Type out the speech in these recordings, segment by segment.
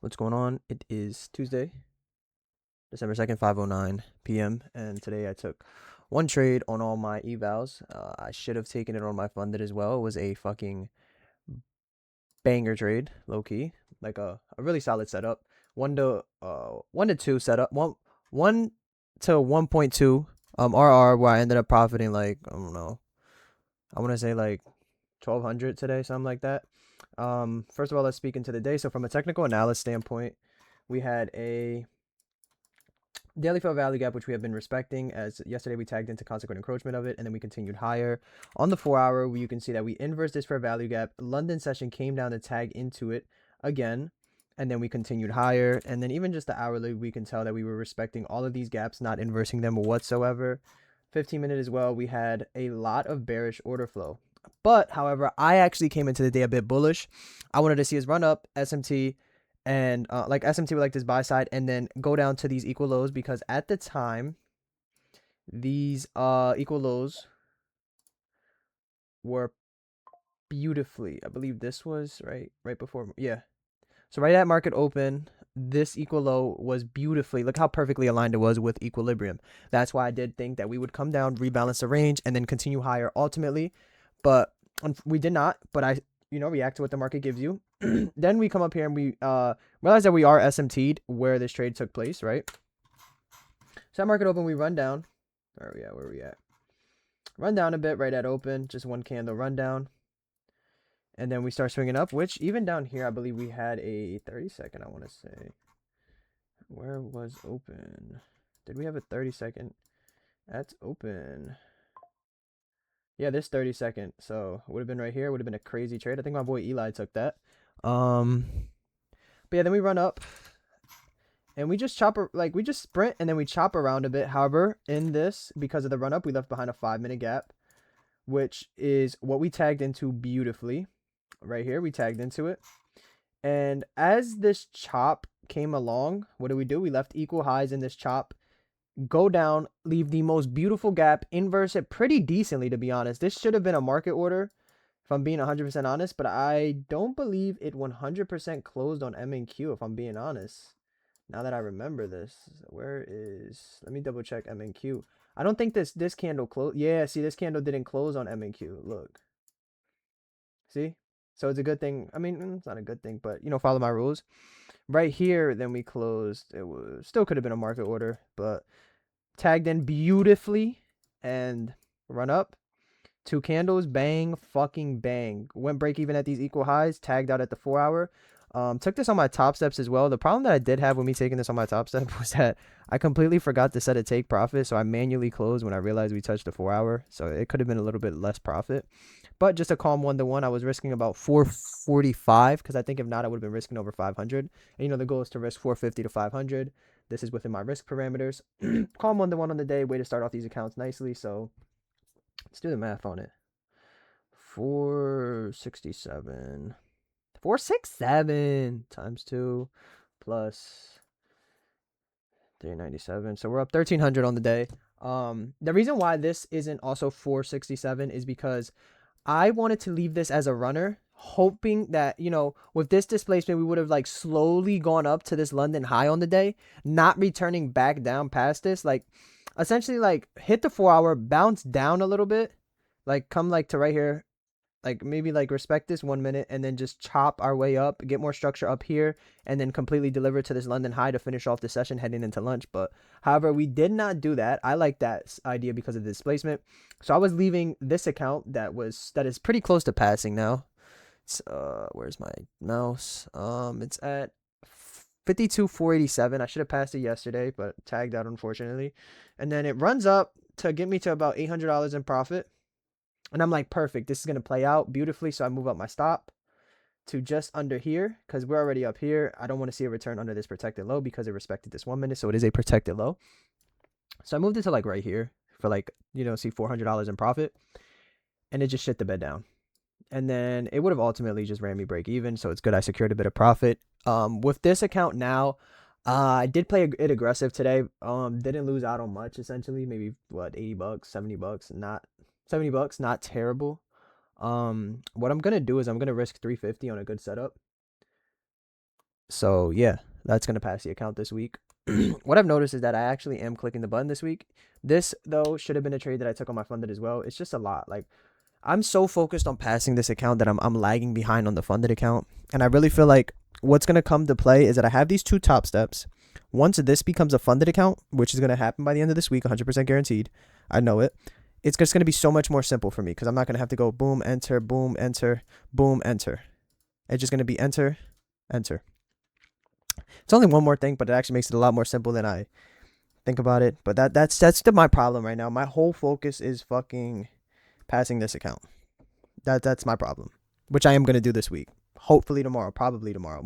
What's going on? It is Tuesday, December 2nd, 5:09 p.m. And today I took one trade on all my evals. I should have taken it on my funded as well. It was a fucking banger trade, low key, like a really solid setup. 1 to 2 setup. One to 1.2 RR, where I ended up profiting like, I don't know. I want to say like 1200 today, something like that. First of all, let's speak into the day. So from a technical analysis standpoint, we had a daily fair value gap, which we have been respecting, as yesterday we tagged into consequent encroachment of it, and then we continued higher. On the 4 hour, you can see that we inversed this fair value gap. London session came down to tag into it again, and then we continued higher. And then even just the hourly, we can tell that we were respecting all of these gaps, not inversing them whatsoever. 15-minute as well, we had a lot of bearish order flow. But, however, I actually came into the day a bit bullish. I wanted to see us run up SMT, and like SMT would like this buy side and then go down to these equal lows, because at the time these equal lows were beautifully, I believe this was right before, yeah, so right at market open, this equal low was beautifully, look how perfectly aligned it was with equilibrium. That's why I did think that we would come down, rebalance the range, and then continue higher ultimately, but we did not. But I react to what the market gives you. Then we come up here and we realize that we are SMT'd where this trade took place, right? So at market open, we run down. Where are we at? Run down a bit right at open, just one candle run down. And then we start swinging up, which even down here, I believe we had a 30-second, I want to say. Where was open? Did we have a 30-second? That's open. Yeah, this 30-second. So it would have been right here. Would have been a crazy trade. I think my boy Eli took that. But yeah, then we run up and we just we just sprint and then we chop around a bit. However, in this, because of the run up, we left behind a 5-minute gap, which is what we tagged into beautifully. Right here, we tagged into it. And as this chop came along, what do? We left equal highs in this chop, go down, leave the most beautiful gap, inverse it pretty decently, to be honest. This should have been a market order, if I'm being 100% honest, but I don't believe it 100% closed on M and Q, if I'm being honest. Now that I remember this, let me double check M and Q. I don't think this candle closed. Yeah, see, this candle didn't close on M and Q. Look. See? So it's a good thing. I mean, it's not a good thing, but, follow my rules. Right here, then we closed. It was still could have been a market order, but tagged in beautifully and run up. 2 candles, bang, fucking bang. Went break even at these equal highs, tagged out at the 4 hour. Took this on my top steps as well. The problem that I did have with me taking this on my top step was that I completely forgot to set a take profit, so I manually closed when I realized we touched the 4 hour. So it could have been a little bit less profit. But just a calm 1-to-1, I was risking about 445, because I think if not, I would have been risking over 500. And the goal is to risk 450 to 500. This is within my risk parameters. Calm 1-to-1 on the day, way to start off these accounts nicely. So let's do the math on it. 467. 467 times 2 plus 397. So we're up 1300 on the day. The reason why this isn't also 467 is because I wanted to leave this as a runner, hoping that, with this displacement, we would have slowly gone up to this London high on the day, not returning back down past this, essentially hit the 4 hour, bounce down a little bit, come to right here, maybe respect this 1 minute, and then just chop our way up, get more structure up here, and then completely deliver to this London high to finish off the session heading into lunch. But however, we did not do that. I like that idea because of the displacement. So I was leaving this account that is pretty close to passing now. It's where's my mouse? It's at 52,487. I should have passed it yesterday, but tagged out unfortunately. And then it runs up to get me to about $800 in profit. And I'm like, perfect, this is going to play out beautifully. So I move up my stop to just under here, because we're already up here. I don't want to see a return under this protected low because it respected this 1 minute. So it is a protected low. So I moved it to right here for see $400 in profit. And it just shit the bed down. And then it would have ultimately just ran me break even. So it's good I secured a bit of profit. With this account now, I did play it aggressive today. Didn't lose out on much, essentially. Maybe, what, $80, $70? Not $70, not terrible. What I'm gonna do is I'm gonna risk 350 on a good setup. So yeah, that's gonna pass the account this week. What I've noticed is that I actually am clicking the button this week. This though should have been a trade that I took on my funded as well. It's just a lot. Like I'm so focused on passing this account that I'm lagging behind on the funded account. And I really feel like what's gonna come to play is that I have these 2 top steps. Once this becomes a funded account, which is gonna happen by the end of this week, 100% guaranteed. I know it. It's just gonna be so much more simple for me because I'm not gonna have to go boom, enter, boom, enter, boom, enter. It's just gonna be enter, enter. It's only one more thing, but it actually makes it a lot more simple than I think about it. But that's my problem right now. My whole focus is fucking passing this account. That's my problem, which I am gonna do this week. Hopefully tomorrow, probably tomorrow.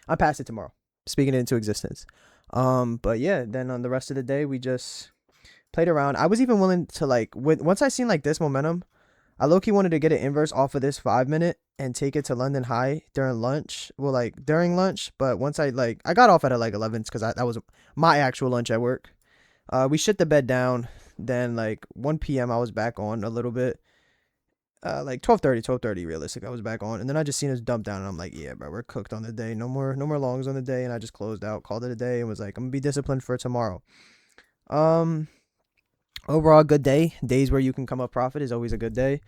I pass it tomorrow. Speaking it into existence. But yeah, then on the rest of the day we just played around. I was even willing to once I seen like this momentum, I low-key wanted to get an inverse off of this 5-minute and take it to London high during lunch. Well, like during lunch, but once I got off at 11 because that was my actual lunch at work. We shit the bed down. Then 1 p.m. I was back on a little bit. 12:30 realistic. I was back on, and then I just seen us dump down, and I'm like, yeah, bro, we're cooked on the day. No more longs on the day, and I just closed out, called it a day, and was like, I'm gonna be disciplined for tomorrow. Overall, good day. Days where you can come up profit is always a good day.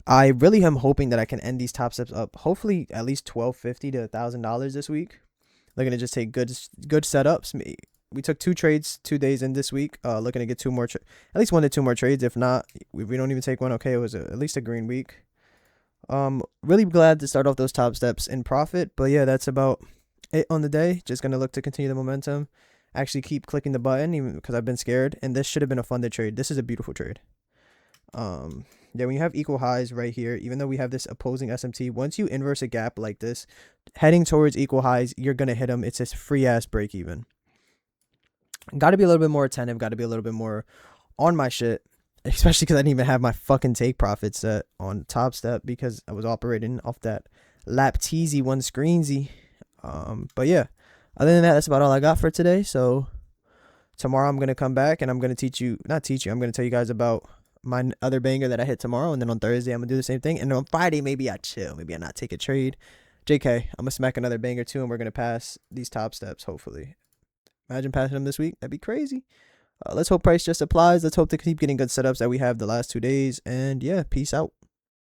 I really am hoping that I can end these top steps up, hopefully at least $1,250 to $1,000 this week. Looking to just take good setups. We took 2 trades 2 days in this week. Looking to get 2 more, at least 1 to 2 more trades. If not, if we don't even take one, okay, it was at least a green week. Really glad to start off those top steps in profit. But yeah, that's about it on the day. Just gonna look to continue the momentum. Actually keep clicking the button even because I've been scared. And this should have been a funded trade. This is a beautiful trade. Yeah, when you have equal highs right here, even though we have this opposing SMT, once you inverse a gap like this, heading towards equal highs, you're gonna hit them. It's this free ass break even. Got to be a little bit more attentive. Got to be a little bit more on my shit, especially because I didn't even have my fucking take profit set on top step because I was operating off that lap teasy one screensy. But yeah, other than that, that's about all I got for today. So tomorrow I'm gonna come back and I'm gonna I'm gonna tell you guys about my other banger that I hit tomorrow, and then on Thursday I'm gonna do the same thing, and on Friday maybe I chill, maybe I not take a trade. JK, I'm gonna smack another banger too, and we're gonna pass these top steps hopefully. Imagine passing them this week. That'd be crazy. Let's hope price just applies. Let's hope to keep getting good setups that we have the last 2 days. And yeah, peace out.